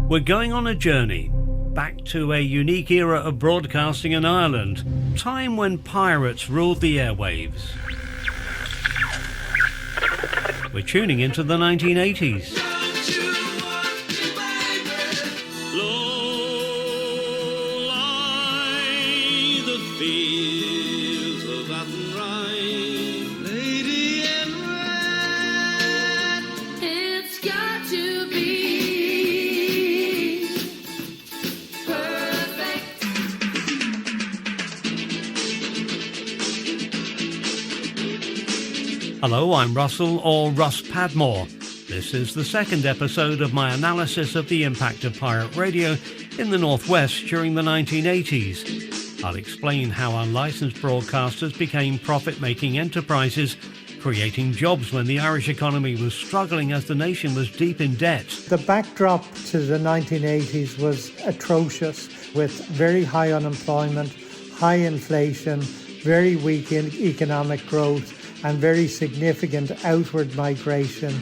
We're going on a journey back to a unique era of broadcasting in Ireland, time when pirates ruled the airwaves. We're tuning into the 1980s. Hello, I'm Russell, or Russ Padmore. This is the second episode of my analysis of the impact of pirate radio in the Northwest during the 1980s. I'll explain how unlicensed broadcasters became profit-making enterprises, creating jobs when the Irish economy was struggling as the nation was deep in debt. The backdrop to the 1980s was atrocious, with very high unemployment, high inflation, very weak economic growth, and very significant outward migration.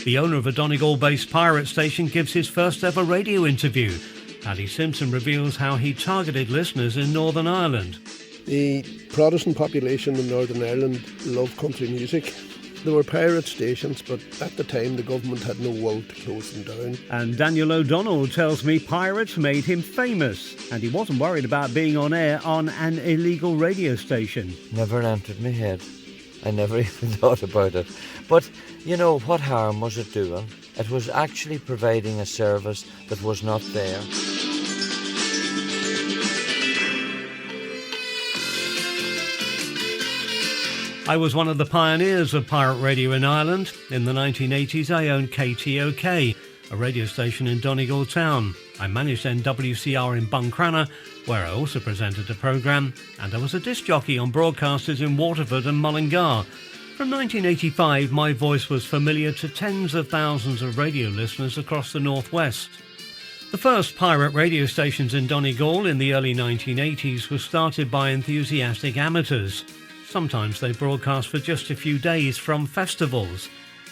The owner of a Donegal-based pirate station gives his first ever radio interview. Paddy Simpson reveals how he targeted listeners in Northern Ireland. The Protestant population in Northern Ireland loved country music. There were pirate stations, but at the time the government had no will to close them down. And Daniel O'Donnell tells me pirates made him famous, and he wasn't worried about being on air on an illegal radio station. Never entered my head. I never even thought about it. But, you know, what harm was it doing? It was actually providing a service that was not there. I was one of the pioneers of pirate radio in Ireland. In the 1980s, I owned KTOK, a radio station in Donegal town. I managed NWCR in Buncrana, where I also presented a programme, and I was a disc jockey on broadcasters in Waterford and Mullingar. From 1985, my voice was familiar to tens of thousands of radio listeners across the Northwest. The first pirate radio stations in Donegal in the early 1980s were started by enthusiastic amateurs. Sometimes they broadcast for just a few days from festivals.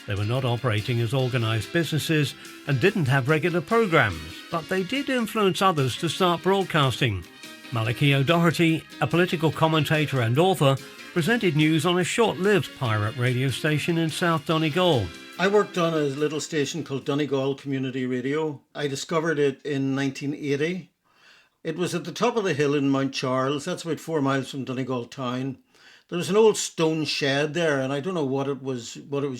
They were not operating as organised businesses and didn't have regular programmes, but they did influence others to start broadcasting. Malachy O'Doherty, a political commentator and author, presented news on a short-lived pirate radio station in South Donegal. I worked on a little station called Donegal Community Radio. I discovered it in 1980. It was at the top of the hill in Mount Charles. That's about 4 miles from Donegal town. There was an old stone shed there, and I don't know what it was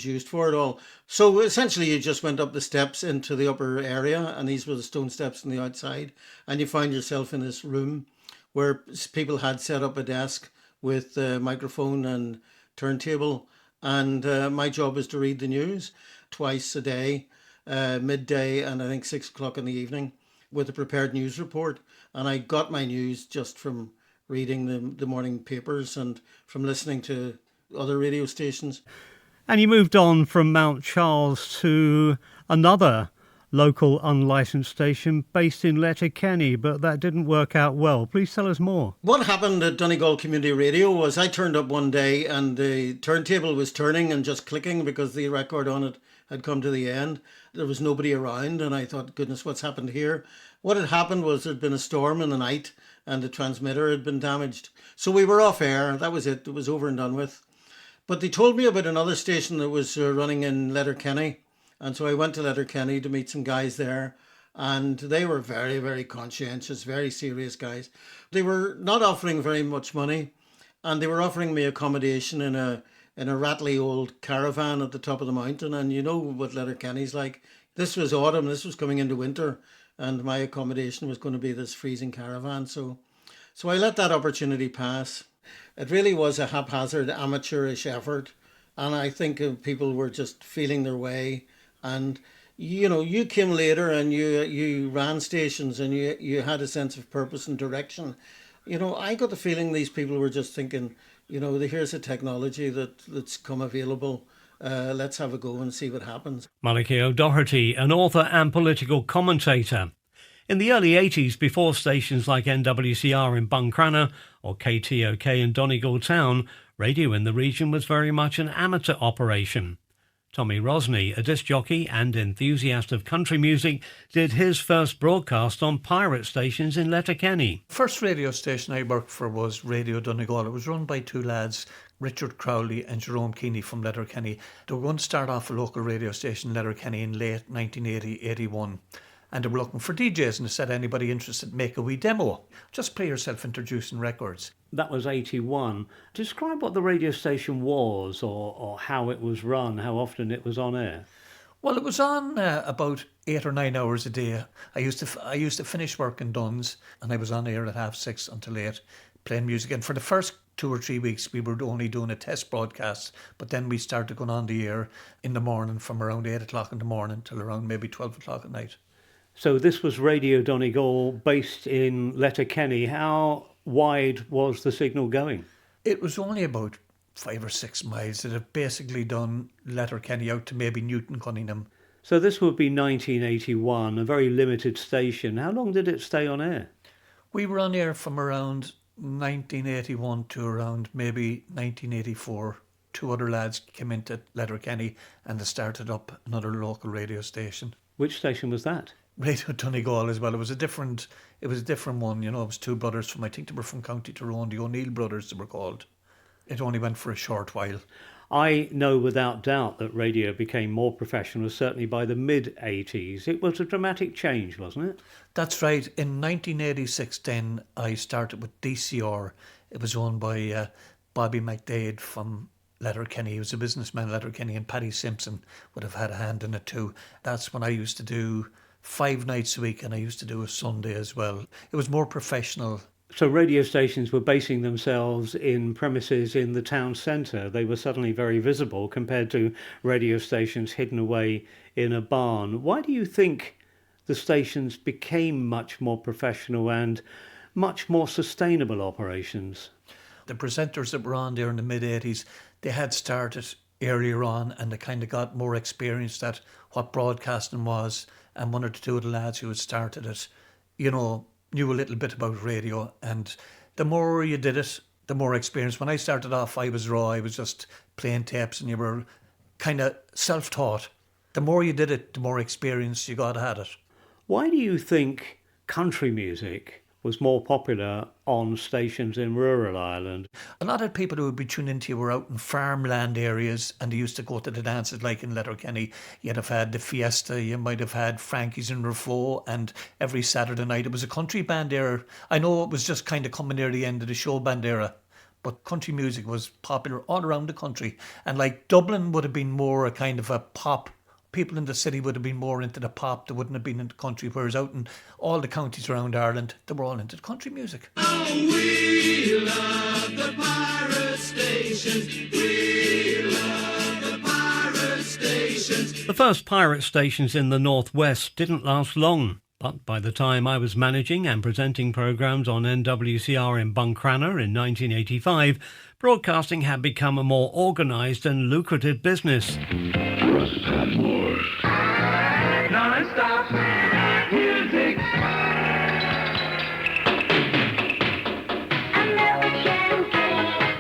used for at all. So essentially you just went up the steps into the upper area, and these were the stone steps on the outside, and you find yourself in this room where people had set up a desk with a microphone and turntable, and my job was to read the news twice a day, midday and I think 6 o'clock in the evening, with a prepared news report. And I got my news just from reading the morning papers and from listening to other radio stations. And you moved on from Mount Charles to another local unlicensed station based in Letterkenny, but that didn't work out well. Please tell us more. What happened at Donegal Community Radio was I turned up one day and the turntable was turning and just clicking because the record on it had come to the end. There was nobody around, and I thought, goodness, what's happened here? What had happened was there'd been a storm in the night and the transmitter had been damaged. So we were off air. That was it. It was over and done with. But they told me about another station that was running in Letterkenny. And so I went to Letterkenny to meet some guys there. And they were very, very conscientious, very serious guys. They were not offering very much money. And they were offering me accommodation in a rattly old caravan at the top of the mountain. And you know what Letterkenny's like. This was autumn. This was coming into winter. And my accommodation was going to be this freezing caravan. So I let that opportunity pass. It really was a haphazard, amateurish effort. And I think people were just feeling their way. And, you know, you came later and you ran stations and you had a sense of purpose and direction. You know, I got the feeling these people were just thinking, you know, here's a technology that's come available. Let's have a go and see what happens. Malachy O'Doherty, an author and political commentator. In the early 80s, before stations like NWCR in Buncrana or KTOK in Donegal town, radio in the region was very much an amateur operation. Tommy Rosney, a disc jockey and enthusiast of country music, did his first broadcast on pirate stations in Letterkenny. First radio station I worked for was Radio Donegal. It was run by two lads, Richard Crowley and Jerome Keeney from Letterkenny. They were going to start off a local radio station in Letterkenny in late 1980-81. And they were looking for DJs, and they said, anybody interested, make a wee demo. Just play yourself introducing records. That was 81. Describe what the radio station was, or how it was run, how often it was on air. Well, it was on about 8 or 9 hours a day. I used to finish work in Duns, and I was on air at 6:30 until 8, playing music. And for the first 2 or 3 weeks, we were only doing a test broadcast, but then we started going on the air in the morning from around 8 o'clock in the morning till around maybe 12 o'clock at night. So this was Radio Donegal, based in Letterkenny. How wide was the signal going? It was only about 5 or 6 miles. It had basically done Letterkenny out to maybe Newton Cunningham. So this would be 1981, a very limited station. How long did it stay on air? We were on air from around 1981 to around maybe 1984. 2 other lads came into Letterkenny and they started up another local radio station. Which station was that? Radio Donegal as well. It was a different one, you know. It was 2 brothers from, I think they were from County Tyrone, the O'Neill brothers they were called. It only went for a short while. I know without doubt that radio became more professional, certainly by the mid-80s. It was a dramatic change, wasn't it? That's right. In 1986 then, I started with DCR. It was owned by Bobby McDade from Letterkenny. He was a businessman in Letterkenny, and Paddy Simpson would have had a hand in it too. That's when I used to do 5 nights a week, and I used to do a Sunday as well. It was more professional. So radio stations were basing themselves in premises in the town centre. They were suddenly very visible compared to radio stations hidden away in a barn. Why do you think the stations became much more professional and much more sustainable operations? The presenters that were on there in the mid-80s, they had started earlier on, and they kind of got more experienced at what broadcasting was. And 1 or 2 of the lads who had started it, you know, knew a little bit about radio. And the more you did it, the more experience. When I started off, I was raw. I was just playing tapes, and you were kind of self-taught. The more you did it, the more experience you got at it. Why do you think country music was more popular on stations in rural Ireland? A lot of people who would be tuning into you were out in farmland areas, and they used to go to the dances like in Letterkenny. You'd have had the Fiesta, you might have had Frankie's in Rafo, and every Saturday night it was a country band era. I know it was just kind of coming near the end of the show band era, but country music was popular all around the country. And like Dublin would have been more a kind of a pop. People in the city would have been more into the pop, they wouldn't have been into country, whereas out in all the counties around Ireland, they were all into the country music. Oh, we love the pirate stations. We love the pirate stations. The first pirate stations in the northwest didn't last long, but by the time I was managing and presenting programmes on NWCR in Buncrana in 1985, broadcasting had become a more organised and lucrative business. Russ Padmore. Non-stop music.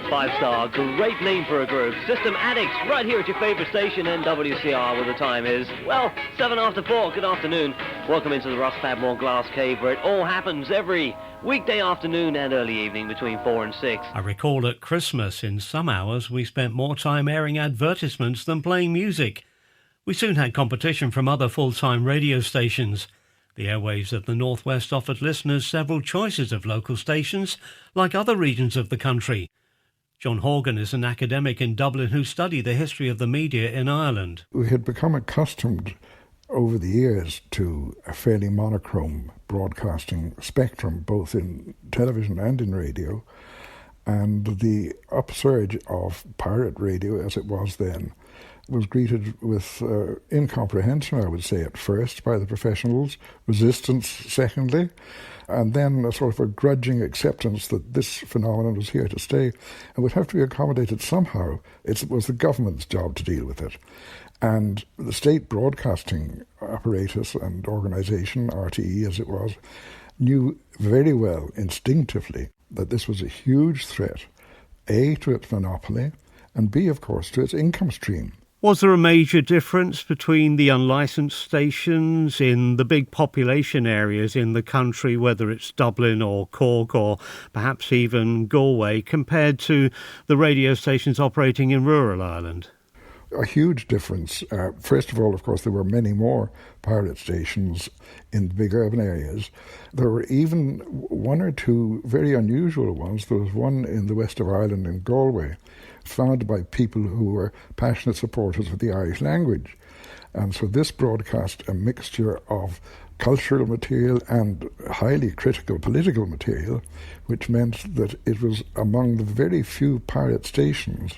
Five-star, great name for a group. System Addicts, right here at your favourite station, NWCR, where the time is, well, 4:07. Good afternoon. Welcome into the Ross Padmore Glass Cave, where it all happens every weekday afternoon and early evening between 4 and 6. I recall at Christmas, in some hours, we spent more time airing advertisements than playing music. We soon had competition from other full-time radio stations. The airwaves of the Northwest offered listeners several choices of local stations, like other regions of the country. John Horgan is an academic in Dublin who studied the history of the media in Ireland. We had become accustomed over the years to a fairly monochrome broadcasting spectrum, both in television and in radio, and the upsurge of pirate radio, as it was then, was greeted with incomprehension, I would say, at first by the professionals, resistance secondly, and then a sort of a grudging acceptance that this phenomenon was here to stay and would have to be accommodated somehow. It was the government's job to deal with it. And the state broadcasting apparatus and organisation, RTE as it was, knew very well instinctively that this was a huge threat, A, to its monopoly, and B, of course, to its income stream. Was there a major difference between the unlicensed stations in the big population areas in the country, whether it's Dublin or Cork or perhaps even Galway, compared to the radio stations operating in rural Ireland? A huge difference. First of all, of course, there were many more pirate stations in the big urban areas. There were even one or two very unusual ones. There was one in the west of Ireland in Galway, founded by people who were passionate supporters of the Irish language. And so this broadcast a mixture of cultural material and highly critical political material, which meant that it was among the very few pirate stations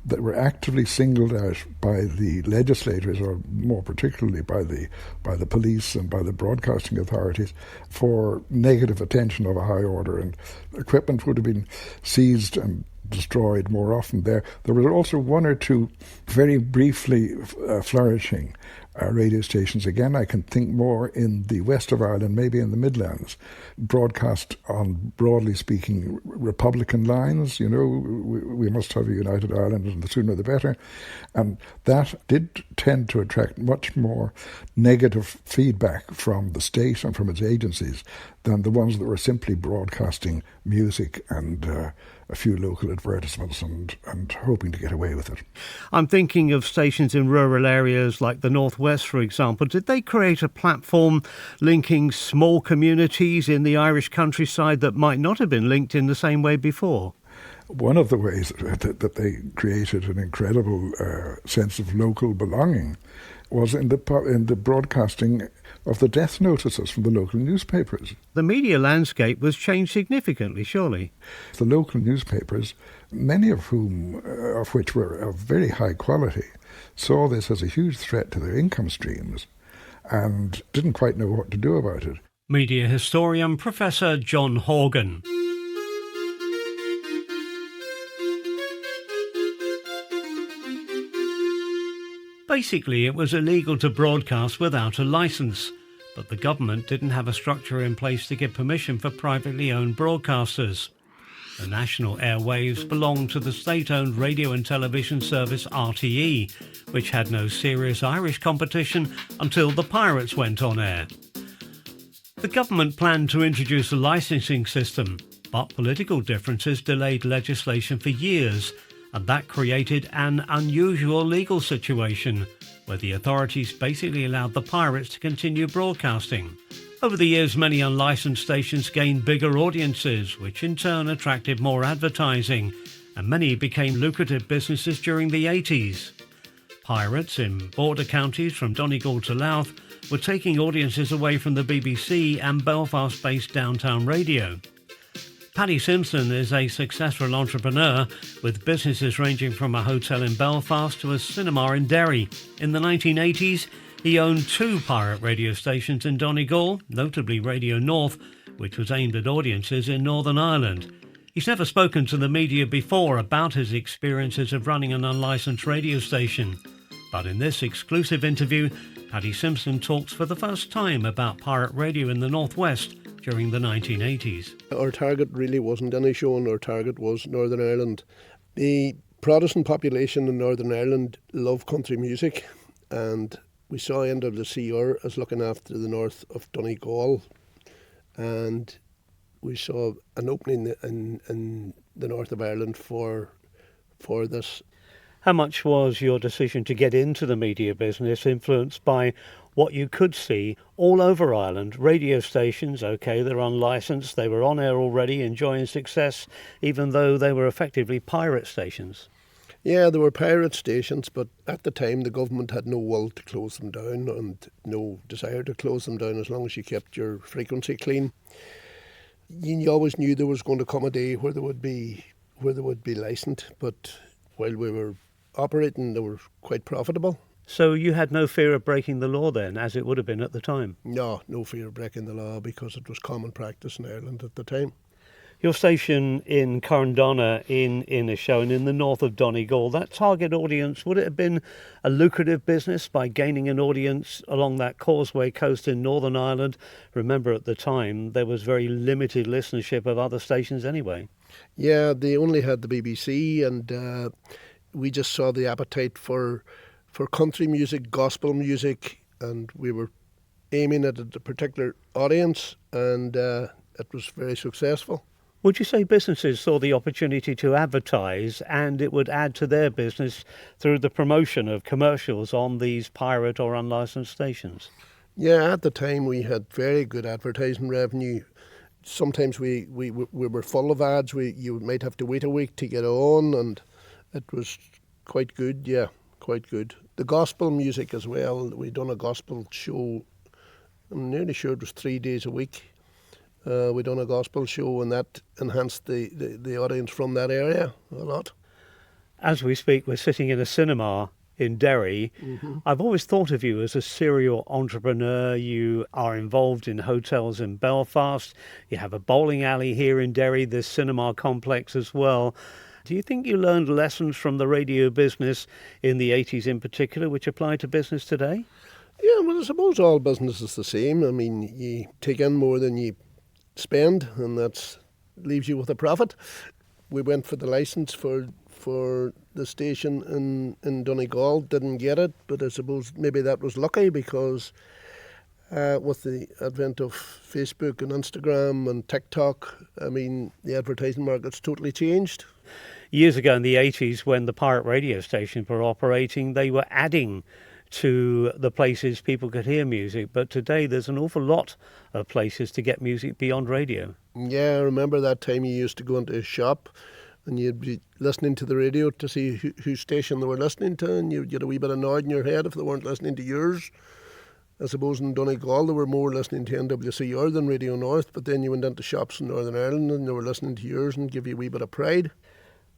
that were actively singled out by the legislators, or more particularly by the police and by the broadcasting authorities, for negative attention of a high order, and equipment would have been seized and destroyed more often there. There were also one or two very briefly flourishing radio stations. Again, I can think more in the west of Ireland, maybe in the Midlands, broadcast on, broadly speaking, Republican lines. You know, we must have a united Ireland, and the sooner the better. And that did tend to attract much more negative feedback from the state and from its agencies than the ones that were simply broadcasting music and a few local advertisements and hoping to get away with it. I'm thinking of stations in rural areas like the Northwest, for example. Did they create a platform linking small communities in the Irish countryside that might not have been linked in the same way before? One of the ways that they created an incredible sense of local belonging was in the broadcasting of the death notices from the local newspapers. The media landscape was changed significantly, surely. The local newspapers, many of which were of very high quality, saw this as a huge threat to their income streams and didn't quite know what to do about it. Media historian Professor John Horgan. Basically, it was illegal to broadcast without a licence, but the government didn't have a structure in place to give permission for privately owned broadcasters. The national airwaves belonged to the state-owned radio and television service RTE, which had no serious Irish competition until the Pirates went on air. The government planned to introduce a licensing system, but political differences delayed legislation for years, and that created an unusual legal situation where the authorities basically allowed the pirates to continue broadcasting. Over the years, many unlicensed stations gained bigger audiences, which in turn attracted more advertising, and many became lucrative businesses during the 80s. Pirates in border counties from Donegal to Louth were taking audiences away from the BBC and Belfast-based downtown radio. Paddy Simpson is a successful entrepreneur with businesses ranging from a hotel in Belfast to a cinema in Derry. In the 1980s, he owned 2 pirate radio stations in Donegal, notably Radio North, which was aimed at audiences in Northern Ireland. He's never spoken to the media before about his experiences of running an unlicensed radio station. But in this exclusive interview, Paddy Simpson talks for the first time about pirate radio in the Northwest during the 1980s. Our target really wasn't any show, our target was Northern Ireland. The Protestant population in Northern Ireland love country music, and we saw NWCR as looking after the north of Donegal, and we saw an opening in the north of Ireland for this. How much was your decision to get into the media business influenced by what you could see all over Ireland? Radio stations, OK, they're unlicensed, they were on air already, enjoying success, even though they were effectively pirate stations. Yeah, there were pirate stations, but at the time the government had no will to close them down and no desire to close them down as long as you kept your frequency clean. You always knew there was going to come a day where they would be licensed, but while we were operating, they were quite profitable. So you had no fear of breaking the law then, as it would have been at the time? No fear of breaking the law, because it was common practice in Ireland at the time. Your station in Carndonna in Inishowen, in the north of Donegal, that target audience, would it have been a lucrative business by gaining an audience along that Causeway coast in Northern Ireland? Remember, at the time, there was very limited listenership of other stations anyway. Yeah, they only had the BBC, and we just saw the appetite for for country music, gospel music, and we were aiming at a particular audience, and it was very successful. Would you say businesses saw the opportunity to advertise and it would add to their business through the promotion of commercials on these pirate or unlicensed stations? Yeah, at the time we had very good advertising revenue. Sometimes we were full of ads. You might have to wait a week to get on, and it was quite good, yeah, quite good. The gospel music as well, we done a gospel show, I'm nearly sure it was 3 days a week. We done a gospel show, and that enhanced the audience from that area a lot. As we speak, we're sitting in a cinema in Derry. Mm-hmm. I've always thought of you as a serial entrepreneur. You are involved in hotels in Belfast. You have a bowling alley here in Derry, this cinema complex as well. Do you think you learned lessons from the radio business in the 80s in particular, which apply to business today? Yeah, well, I suppose all business is the same. I mean, you take in more than you spend, and that leaves you with a profit. We went for the licence for the station in Donegal, didn't get it, but I suppose maybe that was lucky, because with the advent of Facebook and Instagram and TikTok, I mean, the advertising market's totally changed. Years ago in the 80s, when the pirate radio stations were operating, they were adding to the places people could hear music, but today there's an awful lot of places to get music beyond radio. Yeah, I remember that time you used to go into a shop and you'd be listening to the radio to see whose station they were listening to, and you'd get a wee bit annoyed in your head if they weren't listening to yours. I suppose in Donegal they were more listening to NWCR than Radio North, but then you went into shops in Northern Ireland and they were listening to yours and give you a wee bit of pride.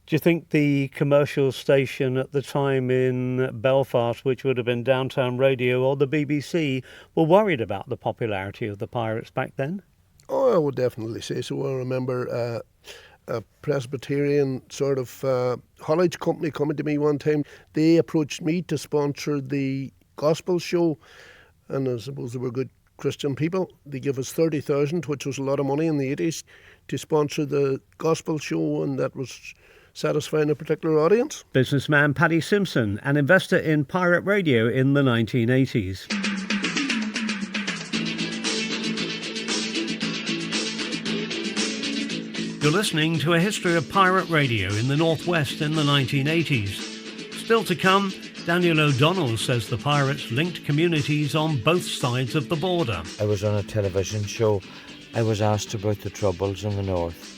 Do you think the commercial station at the time in Belfast, which would have been Downtown Radio or the BBC, were worried about the popularity of the pirates back then? Oh, I would definitely say so. I remember a Presbyterian sort of haulage company coming to me one time. They approached me to sponsor the gospel show, and I suppose they were good Christian people. They gave us 30,000, which was a lot of money in the 80s, to sponsor the gospel show, and that was satisfying a particular audience. Businessman Paddy Simpson, an investor in pirate radio in the 1980s. You're listening to a history of pirate radio in the Northwest in the 1980s. Still to come, Daniel O'Donnell says the pirates linked communities on both sides of the border. I was on a television show. I was asked about the troubles in the north.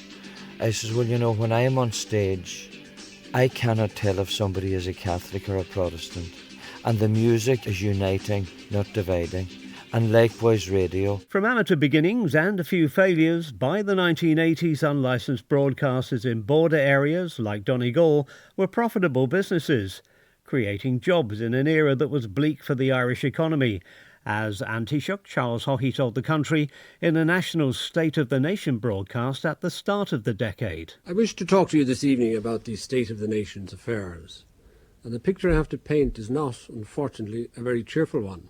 I says, well, you know, when I am on stage, I cannot tell if somebody is a Catholic or a Protestant. And the music is uniting, not dividing. And likewise radio. From amateur beginnings and a few failures, by the 1980s unlicensed broadcasters in border areas like Donegal were profitable businesses, creating jobs in an era that was bleak for the Irish economy. As Taoiseach Charles Haughey told the country in a national State of the Nation broadcast at the start of the decade. I wish to talk to you this evening about the state of the nation's affairs. And the picture I have to paint is not, unfortunately, a very cheerful one.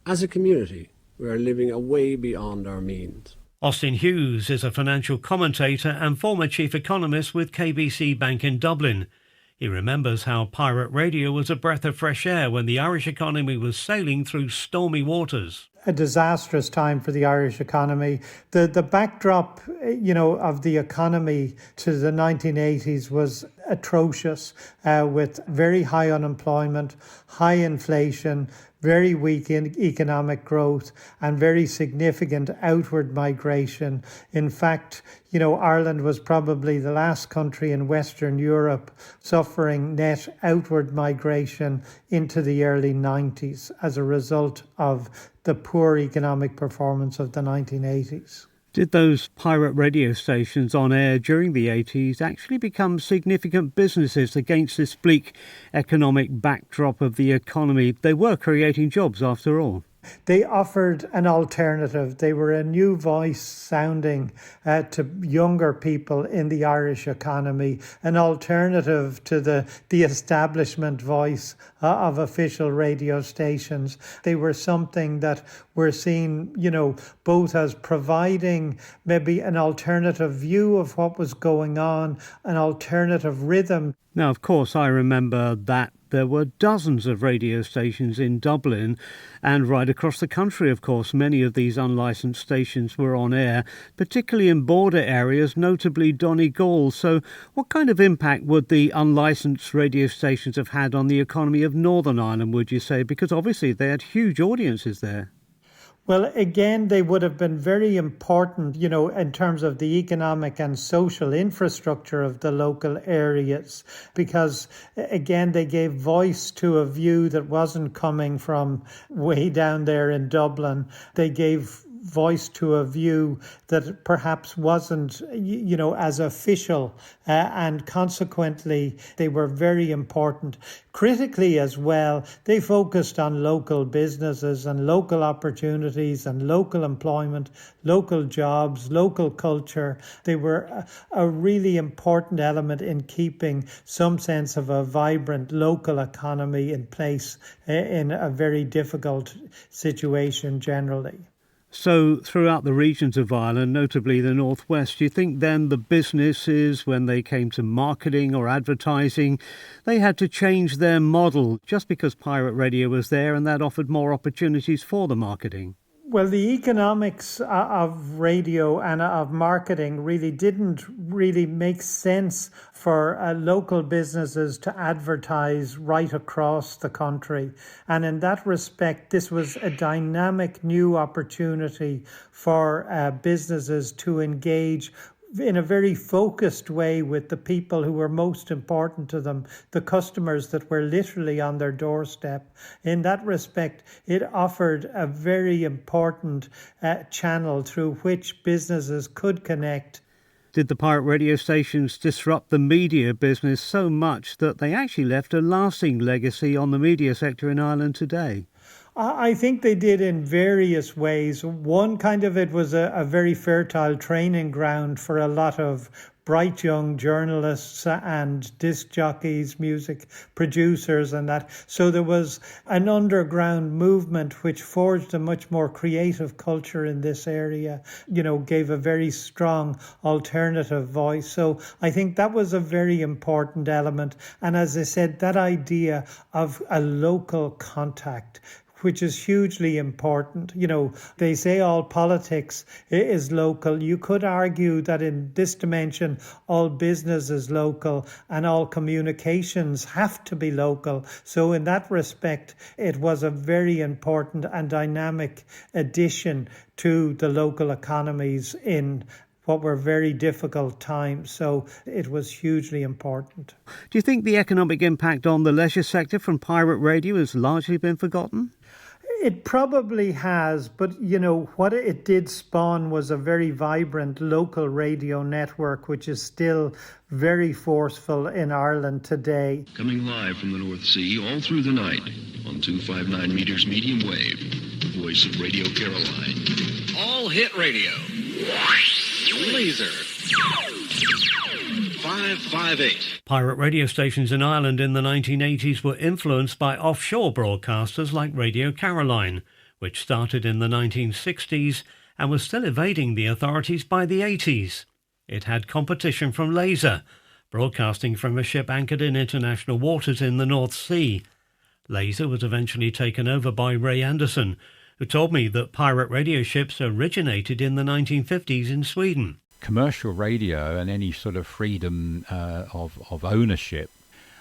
As a community, we are living a way beyond our means. Austin Hughes is a financial commentator and former chief economist with KBC Bank in Dublin. He remembers how pirate radio was a breath of fresh air when the Irish economy was sailing through stormy waters. A disastrous time for the Irish economy. The backdrop, of the economy to the 1980s was atrocious, with very high unemployment, high inflation, very weak economic growth, and very significant outward migration. In fact, Ireland was probably the last country in Western Europe suffering net outward migration into the early 90s as a result of the poor economic performance of the 1980s. Did those pirate radio stations on air during the 80s actually become significant businesses against this bleak economic backdrop of the economy? They were creating jobs after all. They offered an alternative. They were a new voice sounding to younger people in the Irish economy, an alternative to the establishment voice of official radio stations. They were something that we're seen, both as providing maybe an alternative view of what was going on, an alternative rhythm. Now, of course, I remember that there were dozens of radio stations in Dublin and right across the country, of course. Many of these unlicensed stations were on air, particularly in border areas, notably Donegal. So what kind of impact would the unlicensed radio stations have had on the economy of Northern Ireland, would you say? Because obviously they had huge audiences there. Well, again, they would have been very important, in terms of the economic and social infrastructure of the local areas, because, again, they gave voice to a view that wasn't coming from way down there in Dublin. They gave voice to a view that perhaps wasn't, as official, and consequently they were very important. Critically as well, they focused on local businesses and local opportunities and local employment, local jobs, local culture. They were a really important element in keeping some sense of a vibrant local economy in place in a very difficult situation generally. So throughout the regions of Ireland, notably the northwest, do you think then the businesses, when they came to marketing or advertising, they had to change their model just because pirate radio was there and that offered more opportunities for the marketing? Well, the economics of radio and of marketing didn't really make sense for local businesses to advertise right across the country. And in that respect, this was a dynamic new opportunity for businesses to engage in a very focused way with the people who were most important to them, the customers that were literally on their doorstep. In that respect, it offered a very important channel through which businesses could connect. Did the pirate radio stations disrupt the media business so much that they actually left a lasting legacy on the media sector in Ireland today? I think they did in various ways. One kind of it was a very fertile training ground for a lot of bright young journalists and disc jockeys, music producers and that. So there was an underground movement which forged a much more creative culture in this area, gave a very strong alternative voice. So I think that was a very important element. And as I said, that idea of a local contact, which is hugely important. They say all politics is local. You could argue that in this dimension, all business is local and all communications have to be local. So in that respect, it was a very important and dynamic addition to the local economies in what were very difficult times. So it was hugely important. Do you think the economic impact on the leisure sector from pirate radio has largely been forgotten? It probably has, but what it did spawn was a very vibrant local radio network, which is still very forceful in Ireland today. Coming live from the North Sea all through the night on 259 meters medium wave, voice of Radio Caroline. All hit radio. Laser 558. Pirate radio stations in Ireland in the 1980s were influenced by offshore broadcasters like Radio Caroline, which started in the 1960s and was still evading the authorities by the 80s. It had competition from Laser, broadcasting from a ship anchored in international waters in the North Sea. Laser was eventually taken over by Ray Anderson, who told me that pirate radio ships originated in the 1950s in Sweden. Commercial radio and any sort of freedom of ownership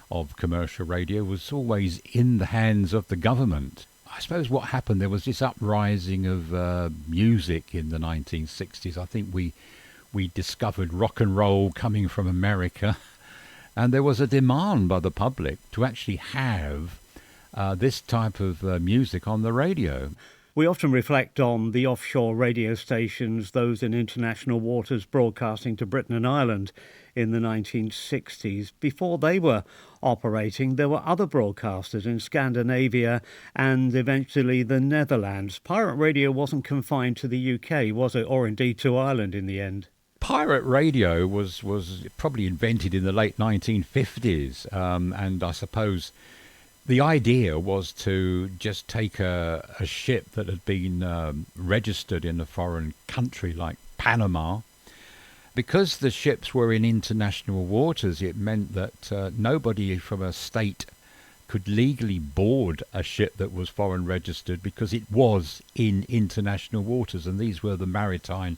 of commercial radio was always in the hands of the government. I suppose what happened, there was this uprising of music in the 1960s. I think we discovered rock and roll coming from America, and there was a demand by the public to actually have this type of music on the radio. We often reflect on the offshore radio stations, those in international waters broadcasting to Britain and Ireland in the 1960s. Before they were operating, there were other broadcasters in Scandinavia and eventually the Netherlands. Pirate radio wasn't confined to the UK, was it? Or indeed to Ireland in the end? Pirate radio was probably invented in the late 1950s, and I suppose the idea was to just take a ship that had been registered in a foreign country like Panama. Because the ships were in international waters, it meant that nobody from a state could legally board a ship that was foreign registered because it was in international waters, and these were the maritime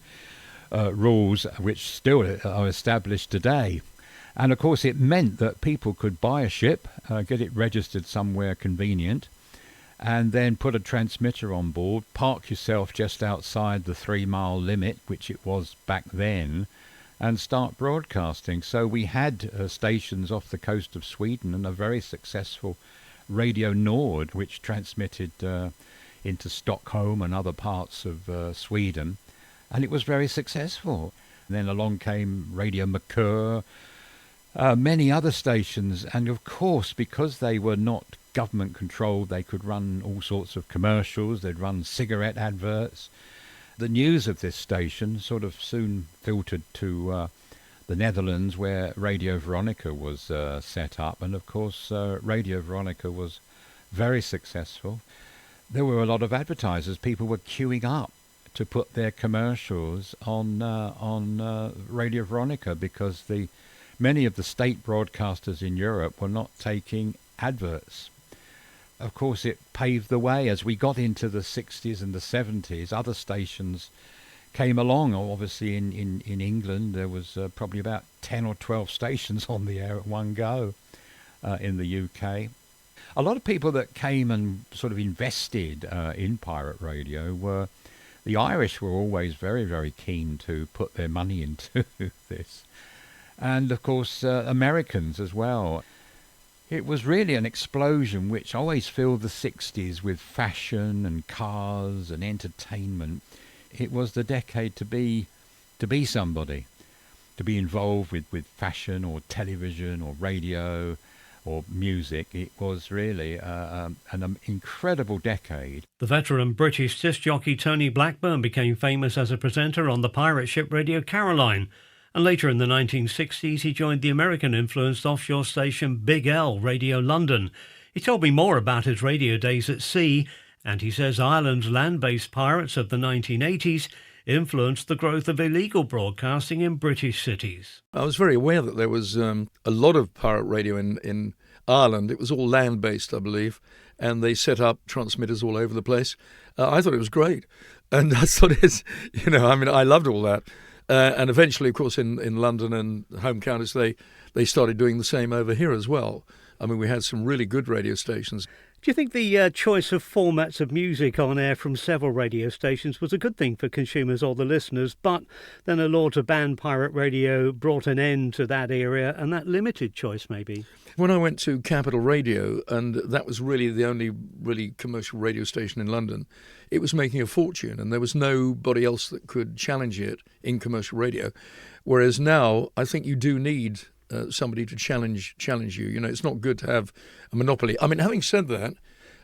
rules which still are established today. And of course it meant that people could buy a ship, get it registered somewhere convenient, and then put a transmitter on board, park yourself just outside the 3-mile limit, which it was back then, and start broadcasting. So we had stations off the coast of Sweden and a very successful Radio Nord, which transmitted into Stockholm and other parts of Sweden, and it was very successful. And then along came Radio Mercur, many other stations, and of course, because they were not government controlled, they could run all sorts of commercials, they'd run cigarette adverts. The news of this station sort of soon filtered to the Netherlands, where Radio Veronica was set up, and of course Radio Veronica was very successful. There were a lot of advertisers. People were queuing up to put their commercials on Radio Veronica because many of the state broadcasters in Europe were not taking adverts. Of course, it paved the way. As we got into the 60s and the 70s, other stations came along. Obviously, in England, there was probably about 10 or 12 stations on the air at one go. In the UK, a lot of people that came and sort of invested in pirate radio were the Irish. Were always very, very keen to put their money into this, and of course Americans as well. It was really an explosion which always filled the 60s with fashion and cars and entertainment. It was the decade to be somebody, to be involved with fashion or television or radio or music. It was really an incredible decade. The veteran British disc jockey Tony Blackburn became famous as a presenter on the pirate ship Radio Caroline, and later in the 1960s he joined the American-influenced offshore station Big L Radio London. He told me more about his radio days at sea, and he says Ireland's land-based pirates of the 1980s influenced the growth of illegal broadcasting in British cities. I was very aware that there was a lot of pirate radio in Ireland. It was all land-based, I believe, and they set up transmitters all over the place. I thought it was great, and I thought I loved all that. And eventually, of course, in London and home counties, they started doing the same over here as well. I mean, we had some really good radio stations. Do you think the choice of formats of music on air from several radio stations was a good thing for consumers or the listeners, but then a law to ban pirate radio brought an end to that area and that limited choice maybe? When I went to Capital Radio, and that was really the only really commercial radio station in London, it was making a fortune and there was nobody else that could challenge it in commercial radio. Whereas now, I think you do need somebody to challenge you. You know, it's not good to have a monopoly. I mean, having said that,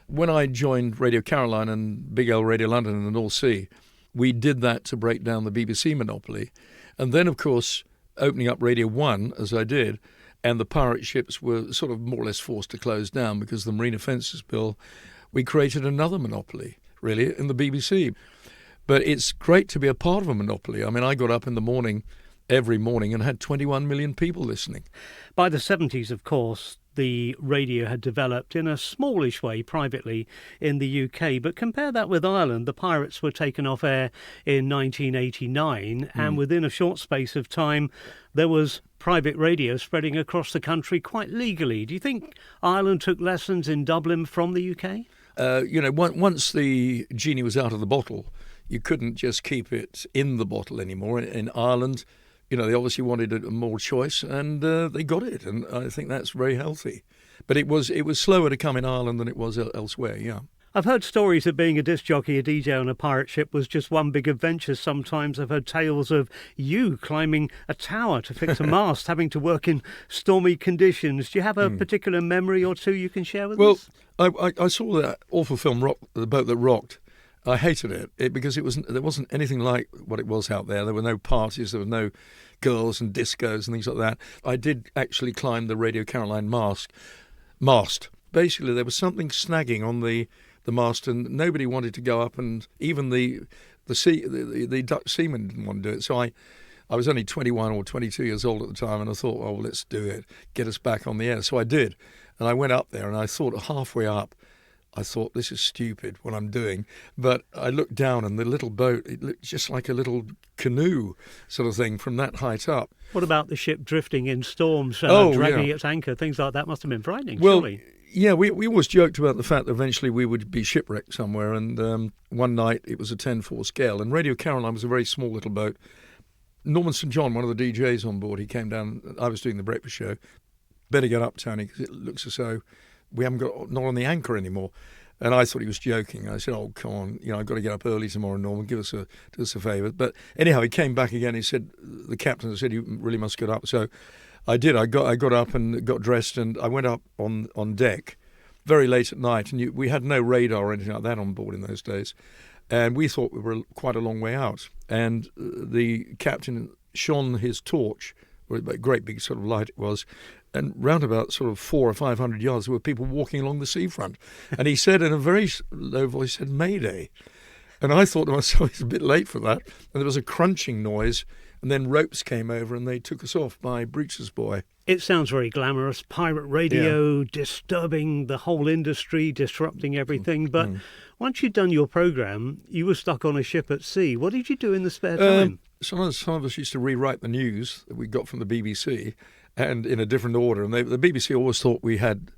when I joined Radio Caroline and Big L Radio London and the North Sea, we did that to break down the BBC monopoly. And then, of course, opening up Radio 1, as I did, and the pirate ships were sort of more or less forced to close down because of the Marine Offences Bill, we created another monopoly, really, in the BBC. But it's great to be a part of a monopoly. I mean, I got up in the morning every morning and had 21 million people listening. By the 70s, of course, the radio had developed in a smallish way privately in the UK. But compare that with Ireland. The Pirates were taken off air in 1989, and within a short space of time, there was private radio spreading across the country quite legally. Do you think Ireland took lessons in Dublin from the UK? Once the genie was out of the bottle, you couldn't just keep it in the bottle anymore. In Ireland, they obviously wanted more choice, and they got it, and I think that's very healthy. But it was slower to come in Ireland than it was elsewhere, yeah. I've heard stories of being a disc jockey, a DJ on a pirate ship was just one big adventure. Sometimes I've heard tales of you climbing a tower to fix a mast, having to work in stormy conditions. Do you have a particular memory or two you can share with us? Well, I saw that awful film, The Boat That Rocked. I hated it because there wasn't anything like what it was out there. There were no parties, there were no girls and discos and things like that. I did actually climb the Radio Caroline mast. Basically, there was something snagging on the mast, and nobody wanted to go up, and even the Dutch seamen didn't want to do it. So I was only 21 or 22 years old at the time, and I thought, let's do it, get us back on the air. So I did. And I went up there, and I thought halfway up, I thought, this is stupid what I'm doing. But I looked down, and the little boat, it looked just like a little canoe sort of thing from that height up. What about the ship drifting in storms, dragging its anchor, things like that? Must have been frightening, well, surely. Yeah, we always joked about the fact that eventually we would be shipwrecked somewhere, and one night it was a 10-4 gale, and Radio Caroline was a very small little boat. Norman St. John, one of the DJs on board, he came down. I was doing the breakfast show. Better get up, Tony, because it looks as though we haven't got not on the anchor anymore. And I thought he was joking. I said, "Oh, come on, I've got to get up early tomorrow, Norman. Do us a favour." But anyhow, he came back again. He said, the captain said, "You really must get up." So I did. I got up and got dressed, and I went up on deck very late at night. And we had no radar or anything like that on board in those days. And we thought we were quite a long way out. And the captain shone his torch, or a great big sort of light it was, and round about sort of 400 or 500 yards, there were people walking along the seafront. And he said in a very low voice, said, "Mayday." And I thought to myself, it's a bit late for that. And there was a crunching noise, and then ropes came over and they took us off by Breach's Buoy. It sounds very glamorous, pirate radio, disturbing the whole industry, disrupting everything. But once you'd done your programme, you were stuck on a ship at sea. What did you do in the spare time? Some of us used to rewrite the news that we got from the BBC, and in a different order. And the BBC always thought we had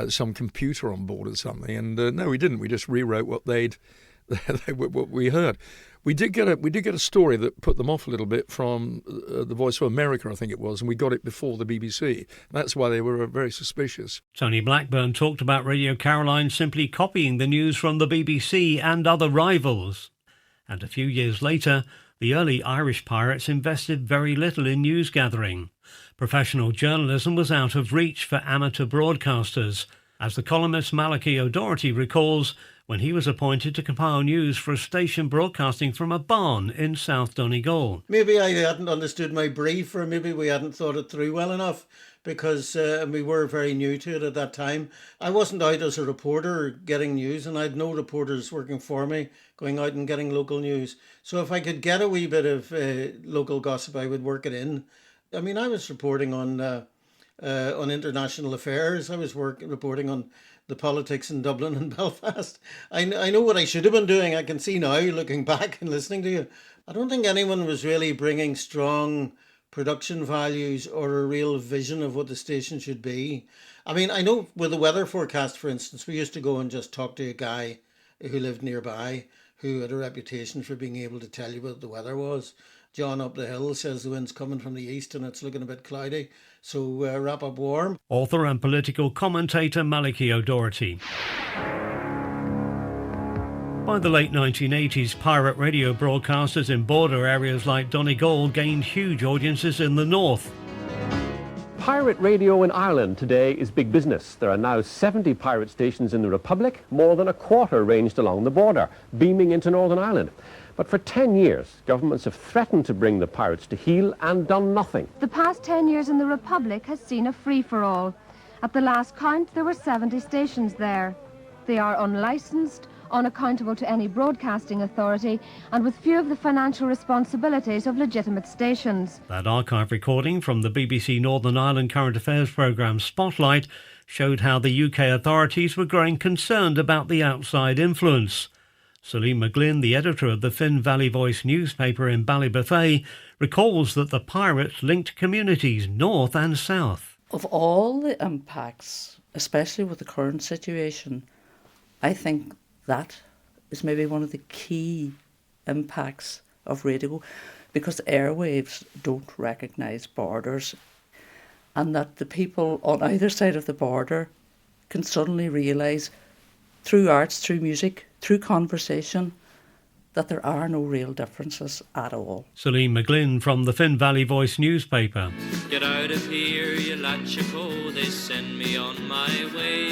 some computer on board or something. And no, we didn't. We just rewrote what what we heard. We did get a story that put them off a little bit from the Voice of America, I think it was, and we got it before the BBC. That's why they were very suspicious. Tony Blackburn talked about Radio Caroline simply copying the news from the BBC and other rivals. And a few years later, the early Irish pirates invested very little in news gathering. Professional journalism was out of reach for amateur broadcasters, as the columnist Malachy O'Doherty recalls when he was appointed to compile news for a station broadcasting from a barn in South Donegal. Maybe I hadn't understood my brief, or maybe we hadn't thought it through well enough, because we were very new to it at that time. I wasn't out as a reporter getting news, and I had no reporters working for me going out and getting local news. So if I could get a wee bit of local gossip, I would work it in. I mean, I was reporting on international affairs. I was reporting on the politics in Dublin and Belfast. I know what I should have been doing. I can see now, looking back and listening to you. I don't think anyone was really bringing strong production values or a real vision of what the station should be. I mean, I know with the weather forecast, for instance, we used to go and just talk to a guy who lived nearby, who had a reputation for being able to tell you what the weather was. John up the hill says the wind's coming from the east and it's looking a bit cloudy, so wrap up warm. Author and political commentator Malachy O'Doherty. By the late 1980s, pirate radio broadcasters in border areas like Donegal gained huge audiences in the north. Pirate radio in Ireland today is big business. There are now 70 pirate stations in the Republic, more than a quarter ranged along the border, beaming into Northern Ireland. But for 10 years, governments have threatened to bring the pirates to heel and done nothing. The past 10 years in the Republic has seen a free-for-all. At the last count, there were 70 stations there. They are unlicensed, unaccountable to any broadcasting authority, and with few of the financial responsibilities of legitimate stations. That archive recording from the BBC Northern Ireland current affairs programme Spotlight showed how the UK authorities were growing concerned about the outside influence. Salim McGlynn, the editor of the Finn Valley Voice newspaper in Ballybofey, recalls that the pirates linked communities north and south. Of all the impacts, especially with the current situation, I think that is maybe one of the key impacts of radio, because airwaves don't recognise borders, and that the people on either side of the border can suddenly realise through arts, through music, through conversation, that there are no real differences at all. Salim McGlynn from the Finn Valley Voice newspaper. Get out of here, you latchako, they send me on my way.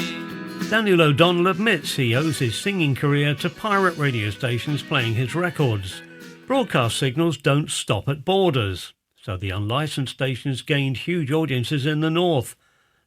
Daniel O'Donnell admits he owes his singing career to pirate radio stations playing his records. Broadcast signals don't stop at borders, so the unlicensed stations gained huge audiences in the north.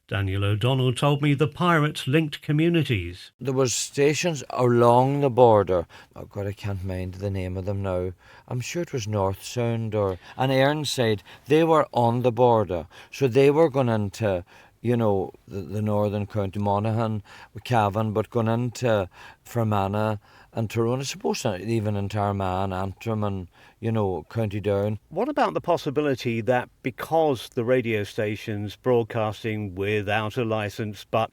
Daniel O'Donnell told me the pirates linked communities. There was stations along the border. Oh God, I can't mind the name of them now. I'm sure it was North Sound and Airnside. They were on the border, so they were going into, you know, the northern county, Monaghan, Cavan, but going into Fermanagh and Tyrone, I suppose even in Tarman, Antrim and, you know, County Down. What about the possibility that because the radio stations broadcasting without a licence but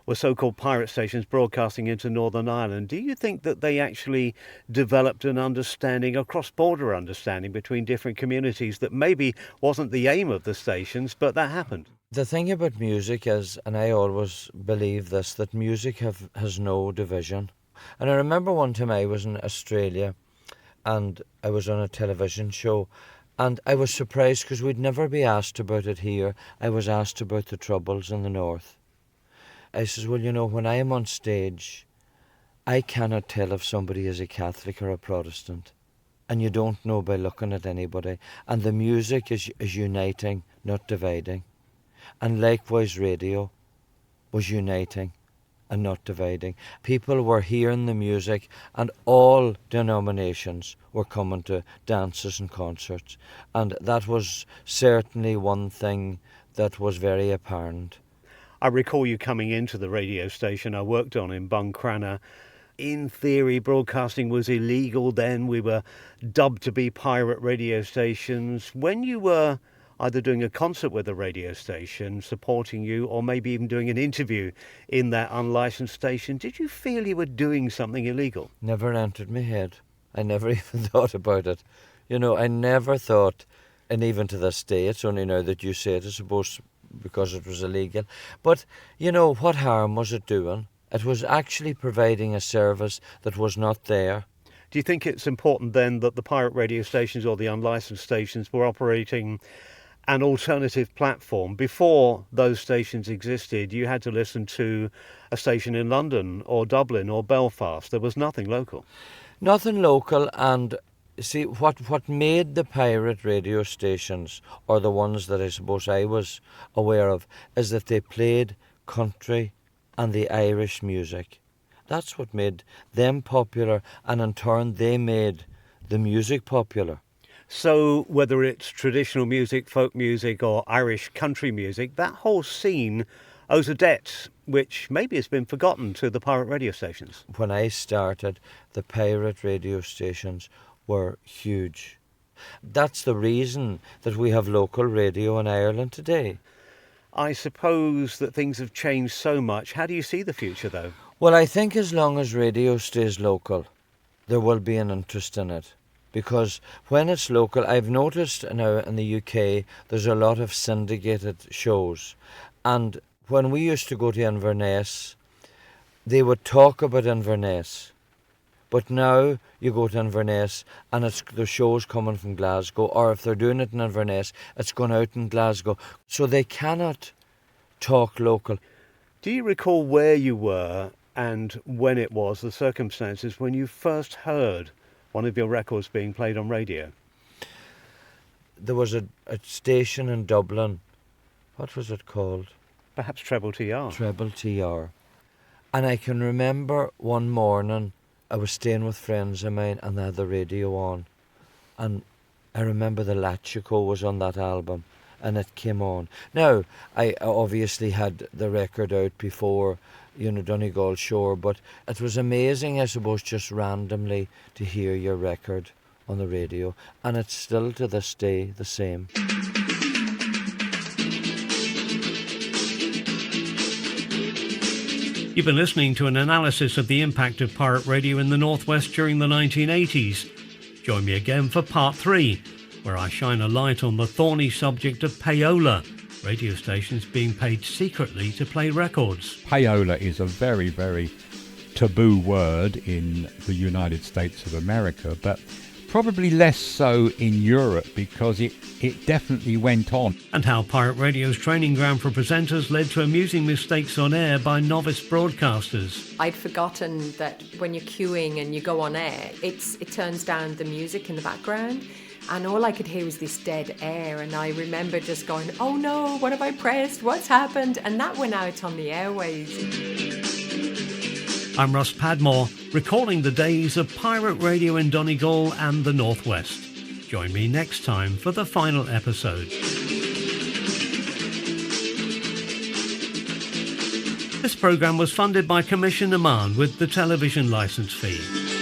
were so-called pirate stations broadcasting into Northern Ireland, do you think that they actually developed an understanding, a cross-border understanding between different communities that maybe wasn't the aim of the stations, but that happened? The thing about music is, and I always believe this, that music has no division. And I remember one time I was in Australia and I was on a television show and I was surprised because we'd never be asked about it here. I was asked about the Troubles in the North. I says, well, you know, when I am on stage, I cannot tell if somebody is a Catholic or a Protestant. And you don't know by looking at anybody. And the music is uniting, not dividing. And likewise, radio was uniting and not dividing. People were hearing the music and all denominations were coming to dances and concerts. And that was certainly one thing that was very apparent. I recall you coming into the radio station I worked on in Buncrana. In theory, broadcasting was illegal then. We were dubbed to be pirate radio stations. When you were either doing a concert with a radio station supporting you or maybe even doing an interview in that unlicensed station, did you feel you were doing something illegal? Never entered my head. I never even thought about it. You know, I never thought, and even to this day, it's only now that you say it, I suppose, because it was illegal. But, you know, what harm was it doing? It was actually providing a service that was not there. Do you think it's important then that the pirate radio stations or the unlicensed stations were operating an alternative platform? Before those stations existed, you had to listen to a station in London or Dublin or Belfast. There was nothing local. Nothing local, and see, what made the pirate radio stations, or the ones that I suppose I was aware of, is that they played country and the Irish music. That's what made them popular, and in turn they made the music popular. So whether it's traditional music, folk music or Irish country music, that whole scene owes a debt which maybe has been forgotten to the pirate radio stations. When I started, the pirate radio stations were huge. That's the reason that we have local radio in Ireland today. I suppose that things have changed so much. How do you see the future, though? Well, I think as long as radio stays local, there will be an interest in it. Because when it's local, I've noticed now in the UK, there's a lot of syndicated shows. And when we used to go to Inverness, they would talk about Inverness. But now you go to Inverness and it's the show's coming from Glasgow, or if they're doing it in Inverness, it's going out in Glasgow. So they cannot talk local. Do you recall where you were and when it was, the circumstances, when you first heard one of your records being played on radio? There was a station in Dublin. What was it called? Perhaps Treble TR. Treble TR. And I can remember one morning I was staying with friends of mine and they had the radio on. And I remember the Latchico was on that album and it came on. Now, I obviously had the record out before, you know, Donegal Shore, but it was amazing, I suppose, just randomly to hear your record on the radio. And it's still to this day the same. You've been listening to an analysis of the impact of pirate radio in the Northwest during the 1980s. Join me again for part 3, where I shine a light on the thorny subject of payola, radio stations being paid secretly to play records. Payola is a very, very taboo word in the United States of America, but probably less so in Europe because it definitely went on. And how pirate radio's training ground for presenters led to amusing mistakes on air by novice broadcasters. I'd forgotten that when you're queuing and you go on air, it turns down the music in the background. And all I could hear was this dead air. And I remember just going, oh no, what have I pressed? What's happened? And that went out on the airwaves. I'm Russ Padmore, recalling the days of pirate radio in Donegal and the Northwest. Join me next time for the final episode. This programme was funded by Commission Oman with the television licence fee.